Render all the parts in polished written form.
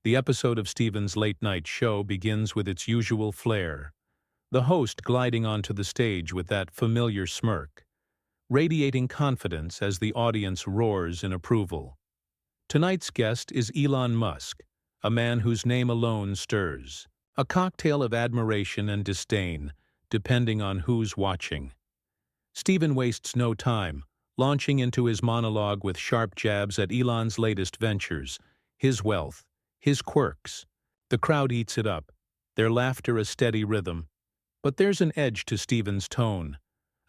The episode of Stephen's late-night show begins with its usual flair, the host gliding onto the stage with that familiar smirk, radiating confidence as the audience roars in approval. Tonight's guest is Elon Musk, a man whose name alone stirs, a cocktail of admiration and disdain, depending on who's watching. Stephen wastes no time, launching into his monologue with sharp jabs at Elon's latest ventures, his wealth, his quirks. The crowd eats it up, their laughter a steady rhythm. But there's an edge to Stephen's tone,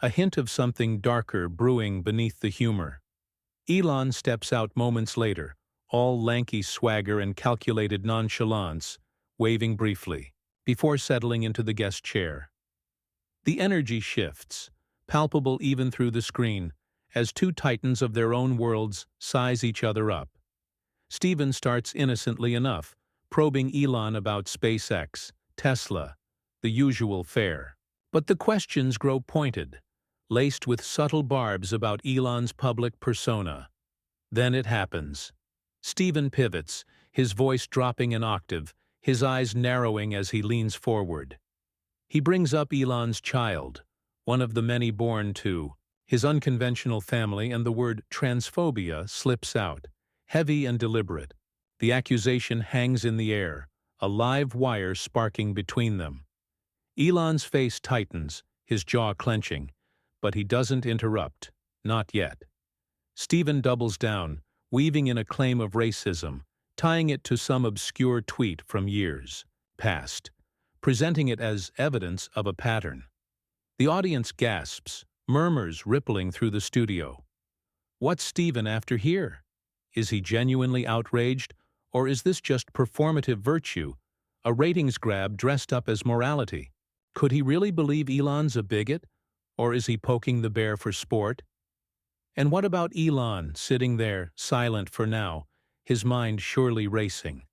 a hint of something darker brewing beneath the humor. Elon steps out moments later, all lanky swagger and calculated nonchalance, waving briefly, before settling into the guest chair. The energy shifts, palpable even through the screen, as two titans of their own worlds size each other up. Stephen starts innocently enough, probing Elon about SpaceX, Tesla, the usual fare. But the questions grow pointed, laced with subtle barbs about Elon's public persona. Then it happens. Stephen pivots, his voice dropping an octave, his eyes narrowing as he leans forward. He brings up Elon's child, one of the many born to his unconventional family, and the word transphobia slips out, heavy and deliberate. The accusation hangs in the air, a live wire sparking between them. Elon's face tightens, his jaw clenching, but he doesn't interrupt, not yet. Stephen doubles down, weaving in a claim of racism, tying it to some obscure tweet from years past, presenting it as evidence of a pattern. The audience gasps, murmurs rippling through the studio. What's Stephen after here? Is he genuinely outraged, or is this just performative virtue, a ratings grab dressed up as morality? Could he really believe Elon's a bigot, or is he poking the bear for sport? And what about Elon, sitting there, silent for now, his mind surely racing?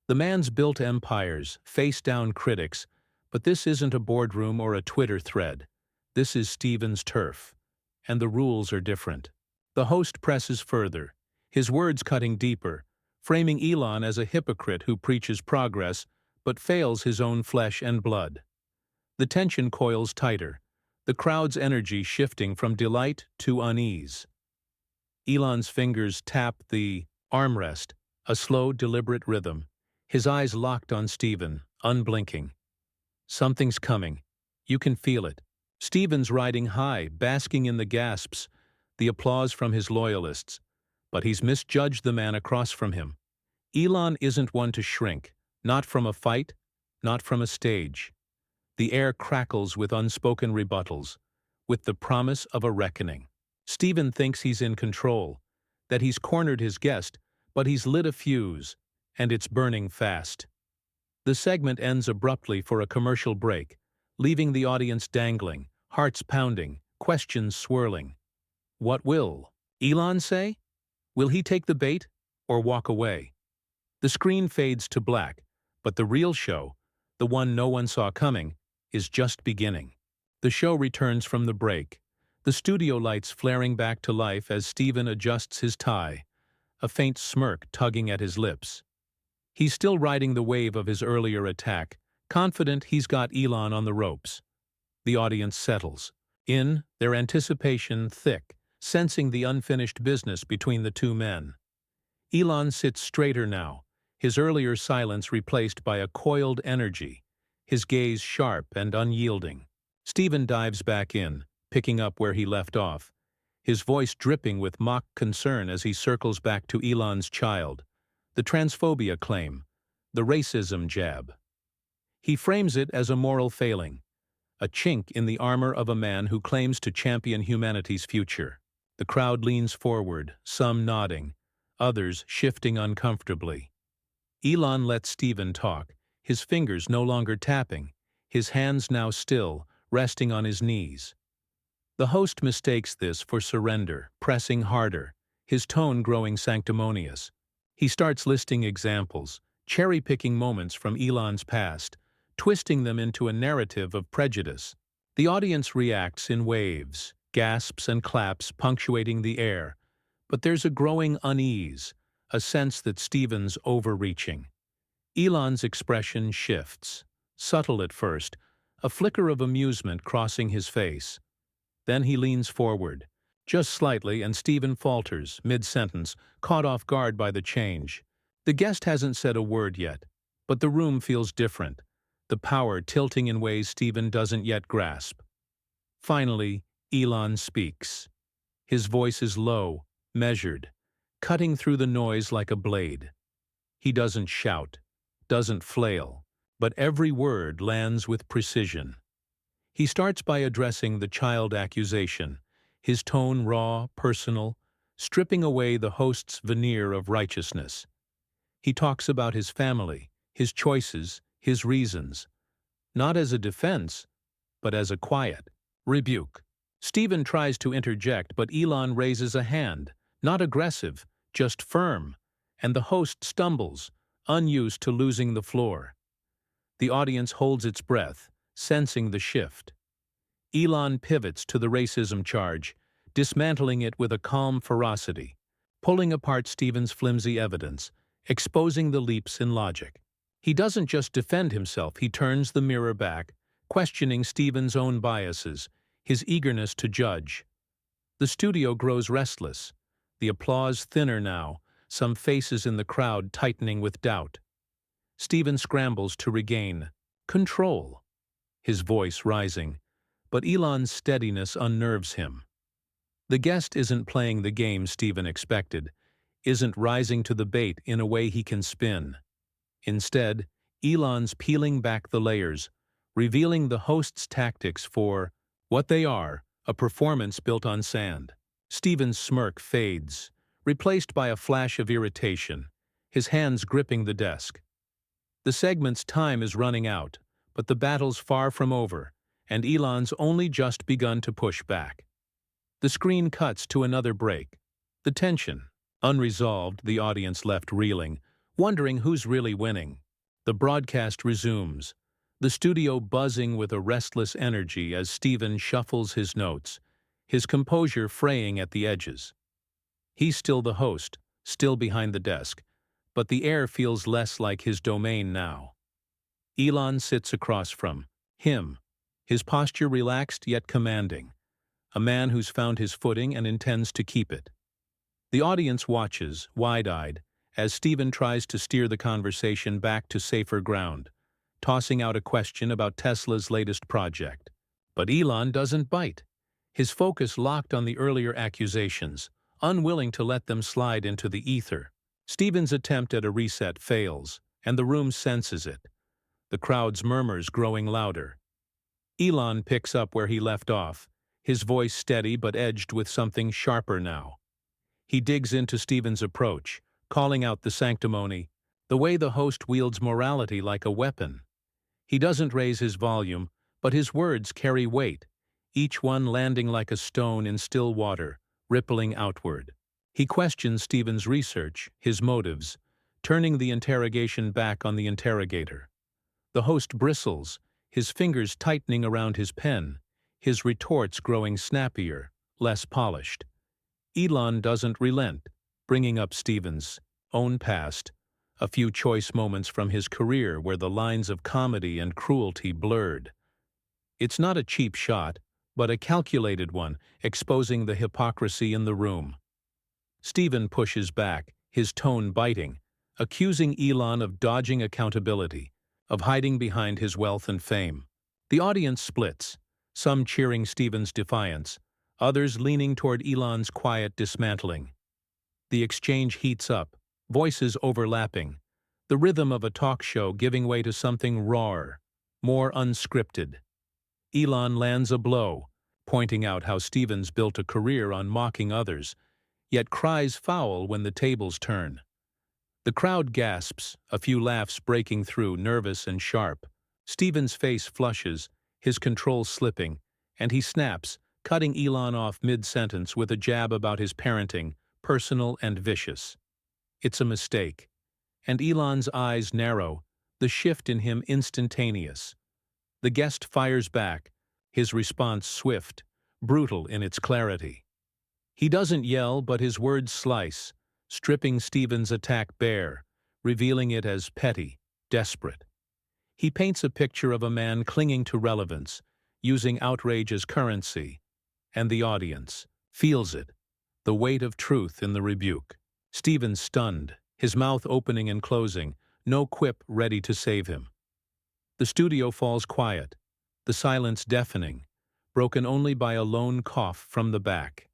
The man's built empires, faced down critics, but this isn't a boardroom or a Twitter thread. This is Stephen's turf, and the rules are different. The host presses further, his words cutting deeper, framing Elon as a hypocrite who preaches progress but fails his own flesh and blood. The tension coils tighter, the crowd's energy shifting from delight to unease. Elon's fingers tap the armrest, a slow, deliberate rhythm, his eyes locked on Stephen, unblinking. Something's coming. You can feel it. Stephen's riding high, basking in the gasps, the applause from his loyalists, but he's misjudged the man across from him. Elon isn't one to shrink, not from a fight, not from a stage. The air crackles with unspoken rebuttals, with the promise of a reckoning. Stephen thinks he's in control, that he's cornered his guest, but he's lit a fuse, and it's burning fast. The segment ends abruptly for a commercial break, leaving the audience dangling, hearts pounding, questions swirling. What will Elon say? Will he take the bait or walk away? The screen fades to black, but the real show, the one no one saw coming, is just beginning. The show returns from the break, the studio lights flaring back to life as Stephen adjusts his tie, a faint smirk tugging at his lips. He's still riding the wave of his earlier attack, confident he's got Elon on the ropes. The audience settles, in, their anticipation thick, sensing the unfinished business between the two men. Elon sits straighter now, his earlier silence replaced by a coiled energy, his gaze sharp and unyielding. Stephen dives back in, picking up where he left off, his voice dripping with mock concern as he circles back to Elon's child, the transphobia claim, the racism jab. He frames it as a moral failing, a chink in the armor of a man who claims to champion humanity's future. The crowd leans forward, some nodding, others shifting uncomfortably. Elon lets Stephen talk, his fingers no longer tapping, his hands now still, resting on his knees. The host mistakes this for surrender, pressing harder, his tone growing sanctimonious. He starts listing examples, cherry-picking moments from Elon's past, twisting them into a narrative of prejudice. The audience reacts in waves, gasps and claps punctuating the air, but there's a growing unease, a sense that Stephen's overreaching. Elon's expression shifts, subtle at first, a flicker of amusement crossing his face. Then he leans forward, just slightly, and Stephen falters, mid-sentence, caught off guard by the change. The guest hasn't said a word yet, but the room feels different, the power tilting in ways Stephen doesn't yet grasp. Finally, Elon speaks. His voice is low, measured, cutting through the noise like a blade. He doesn't shout, doesn't flail, but every word lands with precision. He starts by addressing the child accusation, his tone raw, personal, stripping away the host's veneer of righteousness. He talks about his family, his choices, his reasons, not as a defense, but as a quiet rebuke. Stephen tries to interject, but Elon raises a hand, not aggressive, just firm, and the host stumbles, unused to losing the floor. The audience holds its breath, sensing the shift. Elon pivots to the racism charge, dismantling it with a calm ferocity, pulling apart Stephen's flimsy evidence, exposing the leaps in logic. He doesn't just defend himself, he turns the mirror back, questioning Stephen's own biases, his eagerness to judge. The studio grows restless, the applause thinner now, some faces in the crowd tightening with doubt. Stephen scrambles to regain control, his voice rising, but Elon's steadiness unnerves him. The guest isn't playing the game Stephen expected, isn't rising to the bait in a way he can spin. Instead, Elon's peeling back the layers, revealing the host's tactics for what they are, a performance built on sand. Stephen's smirk fades, replaced by a flash of irritation, his hands gripping the desk. The segment's time is running out, but the battle's far from over, and Elon's only just begun to push back. The screen cuts to another break. The tension, unresolved, the audience left reeling, wondering who's really winning. The broadcast resumes, the studio buzzing with a restless energy as Stephen shuffles his notes, his composure fraying at the edges. He's still the host, still behind the desk, but the air feels less like his domain now. Elon sits across from him, his posture relaxed yet commanding, a man who's found his footing and intends to keep it. The audience watches, wide-eyed, as Stephen tries to steer the conversation back to safer ground, tossing out a question about Tesla's latest project. But Elon doesn't bite, his focus locked on the earlier accusations, unwilling to let them slide into the ether. Stephen's attempt at a reset fails, and the room senses it, the crowd's murmurs growing louder. Elon picks up where he left off, his voice steady but edged with something sharper now. He digs into Stephen's approach, calling out the sanctimony, the way the host wields morality like a weapon. He doesn't raise his volume, but his words carry weight, each one landing like a stone in still water, rippling outward. He questions Stephen's research, his motives, turning the interrogation back on the interrogator. The host bristles, his fingers tightening around his pen, his retorts growing snappier, less polished. Elon doesn't relent, bringing up Stephen's own past, a few choice moments from his career where the lines of comedy and cruelty blurred. It's not a cheap shot, but a calculated one, exposing the hypocrisy in the room. Stephen pushes back, his tone biting, accusing Elon of dodging accountability, of hiding behind his wealth and fame. The audience splits, some cheering Stephen's defiance, others leaning toward Elon's quiet dismantling. The exchange heats up, voices overlapping, the rhythm of a talk show giving way to something rawer, more unscripted. Elon lands a blow, pointing out how Stephen's built a career on mocking others, yet cries foul when the tables turn. The crowd gasps, a few laughs breaking through, nervous and sharp. Stephen's face flushes, his control slipping, and he snaps, cutting Elon off mid-sentence with a jab about his parenting, personal and vicious. It's a mistake. And Elon's eyes narrow, the shift in him instantaneous. The guest fires back, his response swift, brutal in its clarity. He doesn't yell, but his words slice, stripping Stephen's attack bare, revealing it as petty, desperate. He paints a picture of a man clinging to relevance, using outrage as currency, and the audience feels it, the weight of truth in the rebuke. Stephen's stunned, his mouth opening and closing, no quip ready to save him. The studio falls quiet, the silence deafening, broken only by a lone cough from the back.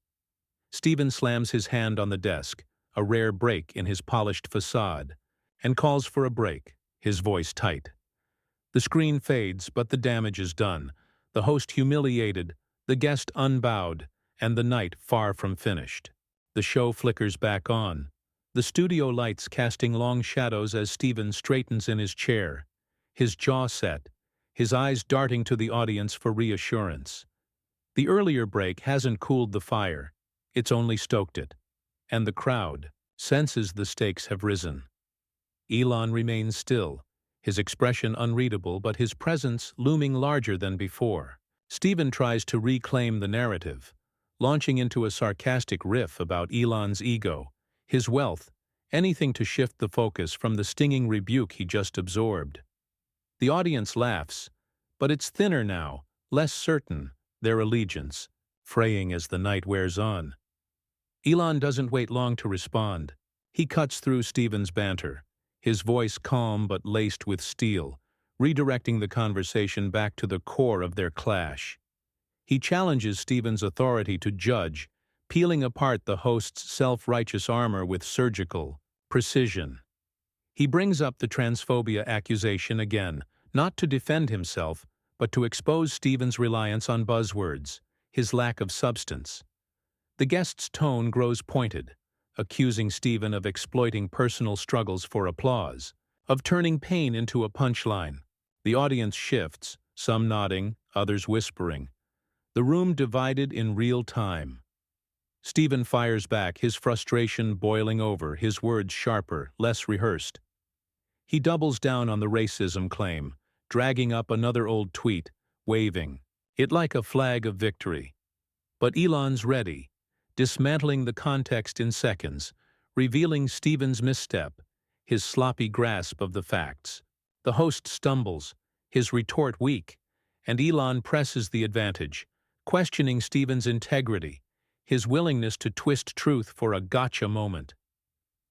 Stephen slams his hand on the desk, a rare break in his polished facade, and calls for a break, his voice tight. The screen fades, but the damage is done, the host humiliated, the guest unbowed, and the night far from finished. The show flickers back on, the studio lights casting long shadows as Stephen straightens in his chair, his jaw set, his eyes darting to the audience for reassurance. The earlier break hasn't cooled the fire, it's only stoked it, and the crowd senses the stakes have risen. Elon remains still, his expression unreadable but his presence looming larger than before. Stephen tries to reclaim the narrative, launching into a sarcastic riff about Elon's ego, his wealth, anything to shift the focus from the stinging rebuke he just absorbed. The audience laughs, but it's thinner now, less certain, their allegiance, fraying as the night wears on. Elon doesn't wait long to respond. He cuts through Stephen's banter, his voice calm but laced with steel, redirecting the conversation back to the core of their clash. He challenges Stephen's authority to judge, peeling apart the host's self-righteous armor with surgical precision. He brings up the transphobia accusation again, not to defend himself, but to expose Stephen's reliance on buzzwords, his lack of substance. The guest's tone grows pointed, accusing Stephen of exploiting personal struggles for applause, of turning pain into a punchline. The audience shifts, some nodding, others whispering. The room divided in real time. Stephen fires back, his frustration boiling over, his words sharper, less rehearsed. He doubles down on the racism claim, dragging up another old tweet, waving it like a flag of victory. But Elon's ready, dismantling the context in seconds, revealing Stephen's misstep, his sloppy grasp of the facts. The host stumbles, his retort weak, and Elon presses the advantage, questioning Stephen's integrity, his willingness to twist truth for a gotcha moment.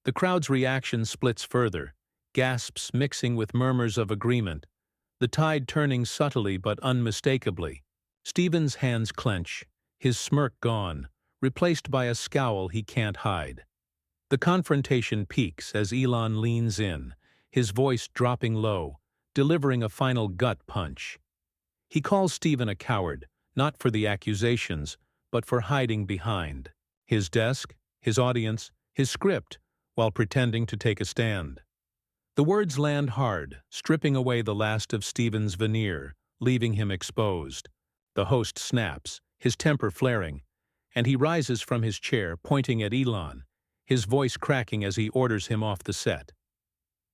The crowd's reaction splits further, gasps mixing with murmurs of agreement, the tide turning subtly but unmistakably. Stephen's hands clench, his smirk gone, replaced by a scowl he can't hide. The confrontation peaks as Elon leans in, his voice dropping low, delivering a final gut punch. He calls Stephen a coward, not for the accusations, but for hiding behind his desk, his audience, his script, while pretending to take a stand. The words land hard, stripping away the last of Stephen's veneer, leaving him exposed. The host snaps, his temper flaring, and he rises from his chair, pointing at Elon, his voice cracking as he orders him off the set.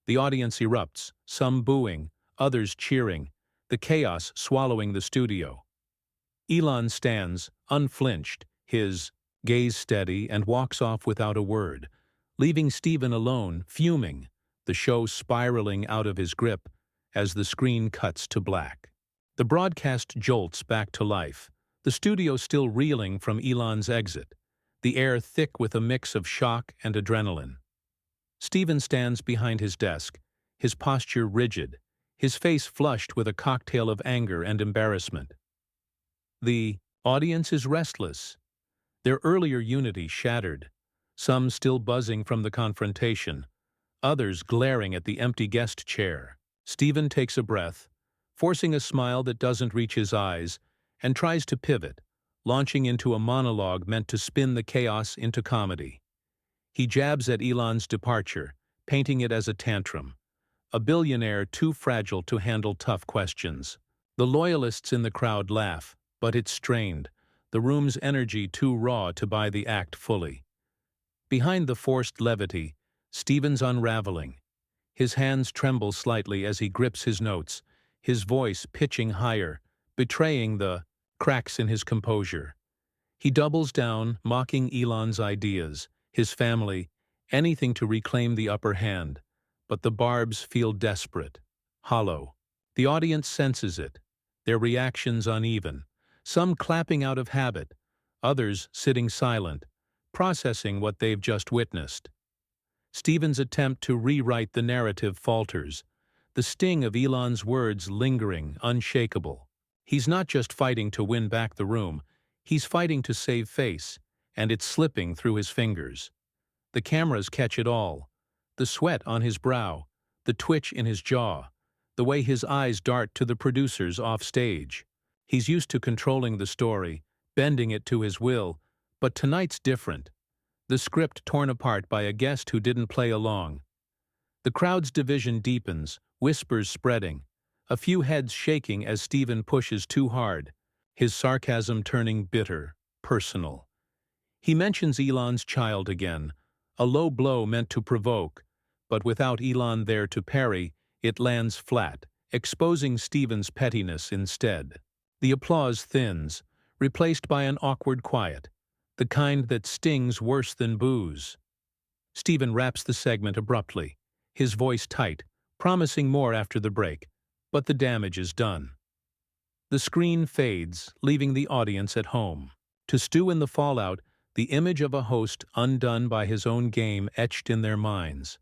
The audience erupts, some booing, others cheering, the chaos swallowing the studio. Elon stands, unflinched, his gaze steady, and walks off without a word, leaving Stephen alone, fuming, the show spiraling out of his grip as the screen cuts to black. The broadcast jolts back to life, the studio still reeling from Elon's exit, the air thick with a mix of shock and adrenaline. Stephen stands behind his desk, his posture rigid, his face flushed with a cocktail of anger and embarrassment. The audience is restless, their earlier unity shattered, some still buzzing from the confrontation, others glaring at the empty guest chair. Stephen takes a breath, forcing a smile that doesn't reach his eyes, and tries to pivot, launching into a monologue meant to spin the chaos into comedy. He jabs at Elon's departure, painting it as a tantrum, a billionaire too fragile to handle tough questions. The loyalists in the crowd laugh, but it's strained, the room's energy too raw to buy the act fully. Behind the forced levity, Stephen's unraveling. His hands tremble slightly as he grips his notes, his voice pitching higher, betraying the cracks in his composure. He doubles down, mocking Elon's ideas, his family, anything to reclaim the upper hand, but the barbs feel desperate, hollow. The audience senses it, their reactions uneven, some clapping out of habit, others sitting silent, processing what they've just witnessed. Stephen's attempt to rewrite the narrative falters, the sting of Elon's words lingering, unshakable. He's not just fighting to win back the room, he's fighting to save face, and it's slipping through his fingers. The cameras catch it all. The sweat on his brow, the twitch in his jaw, the way his eyes dart to the producers off stage. He's used to controlling the story, bending it to his will, but tonight's different. The script torn apart by a guest who didn't play along. The crowd's division deepens, whispers spreading, a few heads shaking as Stephen pushes too hard, his sarcasm turning bitter, personal. He mentions Elon's child again, a low blow meant to provoke, but without Elon there to parry, it lands flat, exposing Stephen's pettiness instead. The applause thins, replaced by an awkward quiet, the kind that stings worse than booze. Stephen wraps the segment abruptly, his voice tight, promising more after the break, but the damage is done. The screen fades, leaving the audience at home. To stew in the fallout, the image of a host undone by his own game etched in their minds.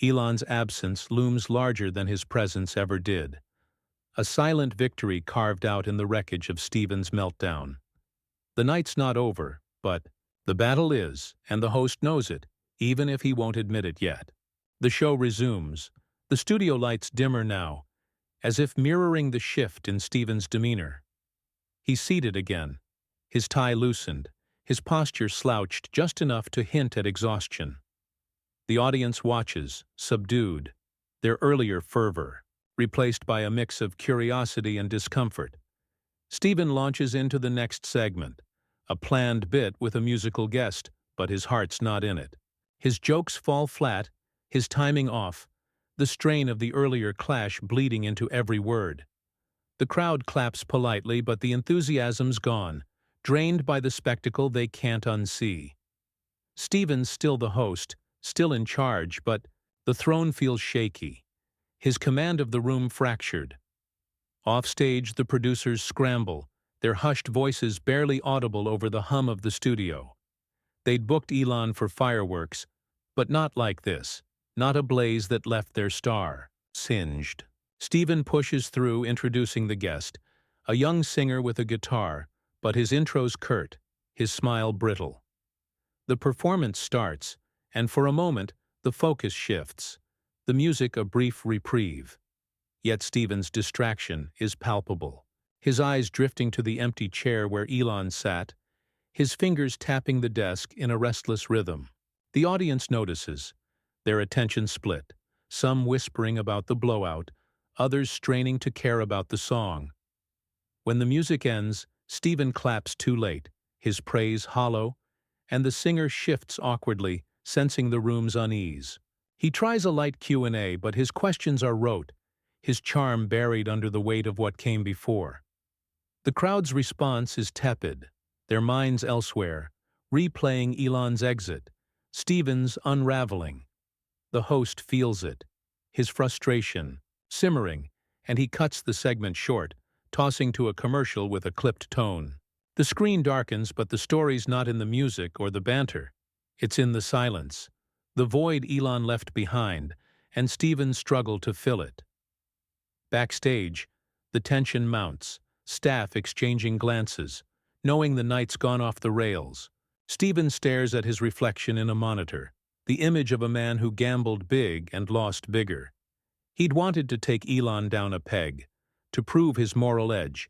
Elon's absence looms larger than his presence ever did. A silent victory carved out in the wreckage of Stephen's meltdown. The night's not over, but the battle is, and the host knows it, even if he won't admit it yet. The show resumes, the studio lights dimmer now, as if mirroring the shift in Stephen's demeanor. He's seated again, his tie loosened, his posture slouched just enough to hint at exhaustion. The audience watches, subdued, their earlier fervor, replaced by a mix of curiosity and discomfort. Stephen launches into the next segment, a planned bit with a musical guest, but his heart's not in it. His jokes fall flat, his timing off, the strain of the earlier clash bleeding into every word. The crowd claps politely, but the enthusiasm's gone, drained by the spectacle they can't unsee. Stephen's still the host, still in charge, but the throne feels shaky, his command of the room fractured. Offstage, the producers scramble, their hushed voices barely audible over the hum of the studio. They'd booked Elon for fireworks, but not like this, not a blaze that left their star singed. Stephen pushes through, introducing the guest, a young singer with a guitar, but his intro's curt, his smile brittle. The performance starts, and for a moment, the focus shifts, the music a brief reprieve. Yet Stephen's distraction is palpable, his eyes drifting to the empty chair where Elon sat, his fingers tapping the desk in a restless rhythm. The audience notices, their attention split, some whispering about the blowout, others straining to care about the song. When the music ends, Stephen claps too late, his praise hollow, and the singer shifts awkwardly, sensing the room's unease. He tries a light Q&A, but his questions are rote, his charm buried under the weight of what came before. The crowd's response is tepid, their minds elsewhere, replaying Elon's exit, Stephen's unraveling. The host feels it, his frustration, simmering, and he cuts the segment short, tossing to a commercial with a clipped tone. The screen darkens, but the story's not in the music or the banter. It's in the silence, the void Elon left behind, and Stephen's struggle to fill it. Backstage, the tension mounts, staff exchanging glances, knowing the night's gone off the rails. Stephen stares at his reflection in a monitor, the image of a man who gambled big and lost bigger. He'd wanted to take Elon down a peg, to prove his moral edge,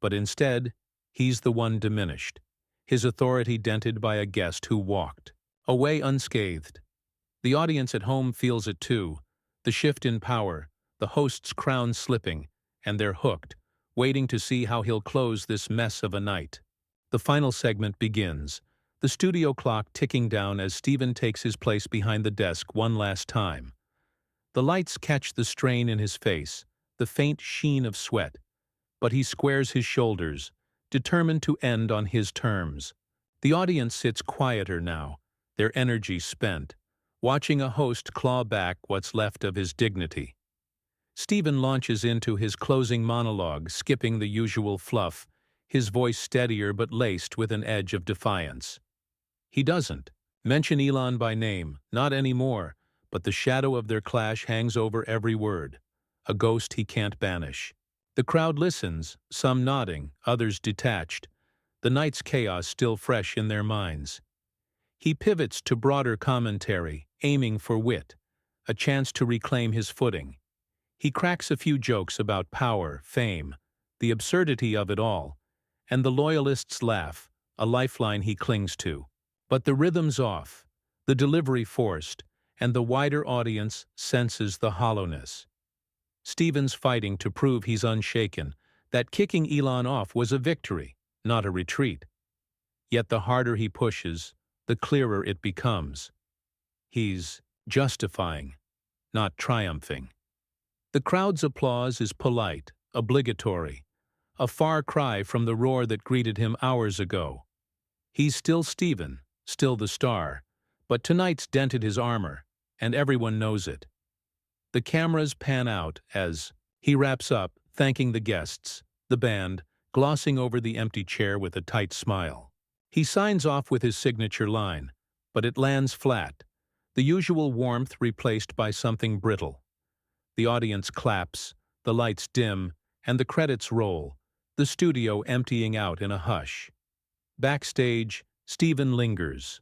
but instead, he's the one diminished, his authority dented by a guest who walked away unscathed. The audience at home feels it too, the shift in power, the host's crown slipping, and they're hooked, waiting to see how he'll close this mess of a night. The final segment begins, the studio clock ticking down as Stephen takes his place behind the desk one last time. The lights catch the strain in his face, the faint sheen of sweat, but he squares his shoulders, determined to end on his terms. The audience sits quieter now, their energy spent, watching a host claw back what's left of his dignity. Stephen launches into his closing monologue, skipping the usual fluff, his voice steadier but laced with an edge of defiance. He doesn't mention Elon by name, not anymore, but the shadow of their clash hangs over every word, a ghost he can't banish. The crowd listens, some nodding, others detached, the night's chaos still fresh in their minds. He pivots to broader commentary, aiming for wit, a chance to reclaim his footing. He cracks a few jokes about power, fame, the absurdity of it all, and the loyalists laugh, a lifeline he clings to. But the rhythm's off, the delivery forced, and the wider audience senses the hollowness. Stephen's fighting to prove he's unshaken, that kicking Elon off was a victory, not a retreat. Yet the harder he pushes, the clearer it becomes. He's justifying, not triumphing. The crowd's applause is polite, obligatory, a far cry from the roar that greeted him hours ago. He's still Stephen, still the star, but tonight's dented his armor, and everyone knows it. The cameras pan out as he wraps up, thanking the guests, the band, glossing over the empty chair with a tight smile. He signs off with his signature line, but it lands flat, the usual warmth replaced by something brittle. The audience claps, the lights dim, and the credits roll, the studio emptying out in a hush. Backstage, Stephen lingers,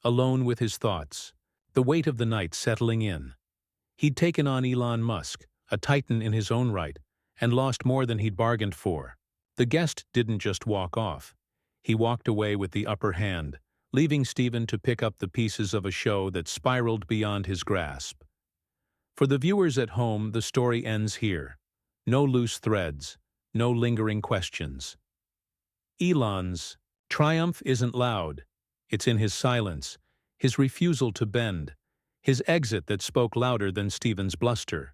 alone with his thoughts, the weight of the night settling in. He'd taken on Elon Musk, a titan in his own right, and lost more than he'd bargained for. The guest didn't just walk off. He walked away with the upper hand, leaving Stephen to pick up the pieces of a show that spiraled beyond his grasp. For the viewers at home, the story ends here. No loose threads, no lingering questions. Elon's triumph isn't loud. It's in his silence, his refusal to bend, his exit that spoke louder than Stephen's bluster.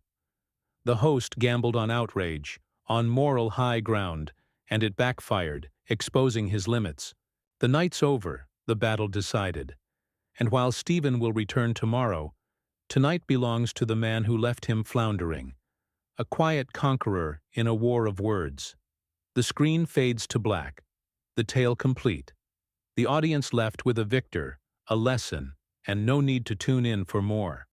The host gambled on outrage, on moral high ground, and it backfired, exposing his limits. The night's over, the battle decided. And while Stephen will return tomorrow, tonight belongs to the man who left him floundering, a quiet conqueror in a war of words. The screen fades to black, the tale complete. The audience left with a victor, a lesson, and no need to tune in for more.